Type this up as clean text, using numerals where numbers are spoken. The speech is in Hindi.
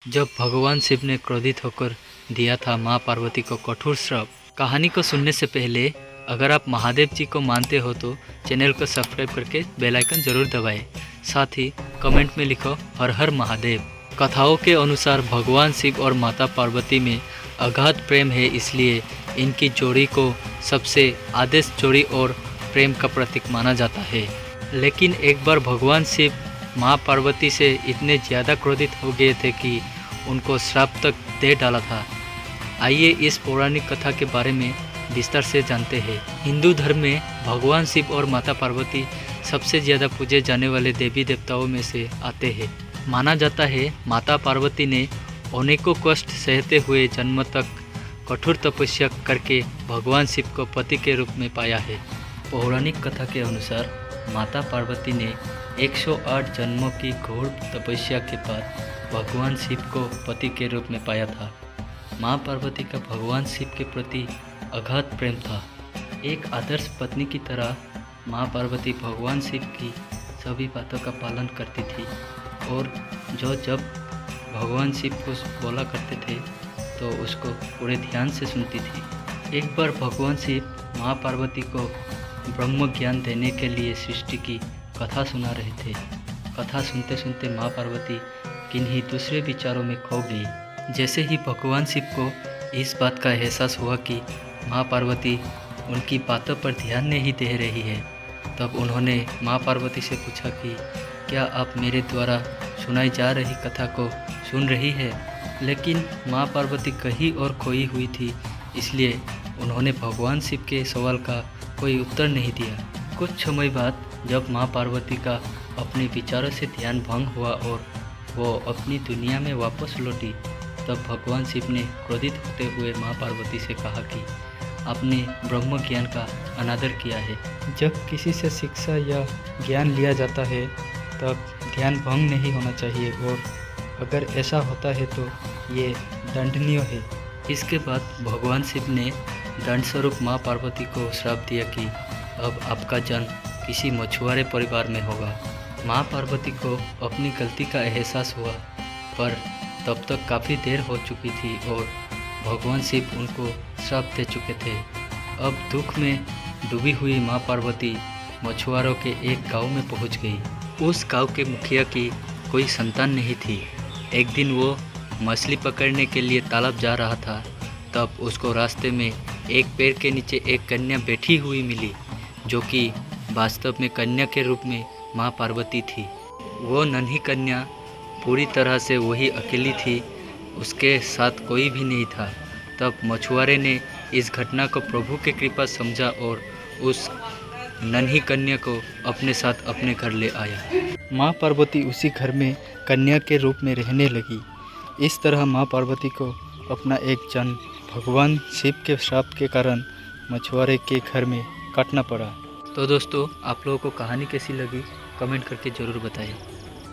जब भगवान शिव ने क्रोधित होकर दिया था माँ पार्वती को कठोर श्राप। कहानी को सुनने से पहले अगर आप महादेव जी को मानते हो तो चैनल को सब्सक्राइब करके बेल आइकन जरूर दबाएं। साथ ही कमेंट में लिखो हर हर महादेव। कथाओं के अनुसार भगवान शिव और माता पार्वती में अगाध प्रेम है, इसलिए इनकी जोड़ी को सबसे आदर्श जोड़ी और प्रेम का प्रतीक माना जाता है। लेकिन एक बार भगवान शिव माँ पार्वती से इतने ज़्यादा क्रोधित हो गए थे कि उनको श्राप तक दे डाला था। आइए इस पौराणिक कथा के बारे में विस्तार से जानते हैं। हिंदू धर्म में भगवान शिव और माता पार्वती सबसे ज़्यादा पूजे जाने वाले देवी देवताओं में से आते हैं। माना जाता है माता पार्वती ने अनेकों कष्ट सहते हुए जन्म तक कठोर तपस्या करके भगवान शिव को पति के रूप में पाया है। पौराणिक कथा के अनुसार माता पार्वती ने 108 जन्मों की घोर तपस्या के बाद भगवान शिव को पति के रूप में पाया था। माँ पार्वती का भगवान शिव के प्रति अगाध प्रेम था। एक आदर्श पत्नी की तरह माँ पार्वती भगवान शिव की सभी बातों का पालन करती थी और जब भगवान शिव को बोला करते थे तो उसको पूरे ध्यान से सुनती थी। एक बार भगवान शिव माँ पार्वती को ब्रह्म ज्ञान देने के लिए सृष्टि की कथा सुना रहे थे। कथा सुनते सुनते माँ पार्वती किन्हीं दूसरे विचारों में खो गई। जैसे ही भगवान शिव को इस बात का एहसास हुआ कि माँ पार्वती उनकी बातों पर ध्यान नहीं दे रही है, तब उन्होंने माँ पार्वती से पूछा कि क्या आप मेरे द्वारा सुनाई जा रही कथा को सुन रही है। लेकिन माँ पार्वती कहीं और खोई हुई थी, इसलिए उन्होंने भगवान शिव के सवाल का कोई उत्तर नहीं दिया। कुछ समय बाद जब माँ पार्वती का अपने विचारों से ध्यान भंग हुआ और वो अपनी दुनिया में वापस लौटी, तब भगवान शिव ने क्रोधित होते हुए माँ पार्वती से कहा कि आपने ब्रह्म ज्ञान का अनादर किया है। जब किसी से शिक्षा या ज्ञान लिया जाता है तब ध्यान भंग नहीं होना चाहिए और अगर ऐसा होता है तो ये दंडनीय है। इसके बाद भगवान शिव ने दंड स्वरूप माँ पार्वती को श्राप दिया कि अब आपका जन्म किसी मछुआरे परिवार में होगा। माँ पार्वती को अपनी गलती का एहसास हुआ, पर तब तक काफ़ी देर हो चुकी थी और भगवान शिव उनको श्राप दे चुके थे। अब दुख में डूबी हुई माँ पार्वती मछुआरों के एक गांव में पहुंच गई। उस गांव के मुखिया की कोई संतान नहीं थी। एक दिन वो मछली पकड़ने के लिए तालाब जा रहा था, तब उसको रास्ते में एक पेड़ के नीचे एक कन्या बैठी हुई मिली, जो कि वास्तव में कन्या के रूप में माँ पार्वती थी। वो नन्ही कन्या पूरी तरह से वही अकेली थी, उसके साथ कोई भी नहीं था। तब मछुआरे ने इस घटना को प्रभु की कृपा समझा और उस नन्ही कन्या को अपने साथ अपने घर ले आया। माँ पार्वती उसी घर में कन्या के रूप में रहने लगी। इस तरह माँ पार्वती को अपना एक जन्म भगवान शिव के श्राप के कारण मछुआरे के घर में काटना पड़ा। तो दोस्तों, आप लोगों को कहानी कैसी लगी कमेंट करके ज़रूर बताएं।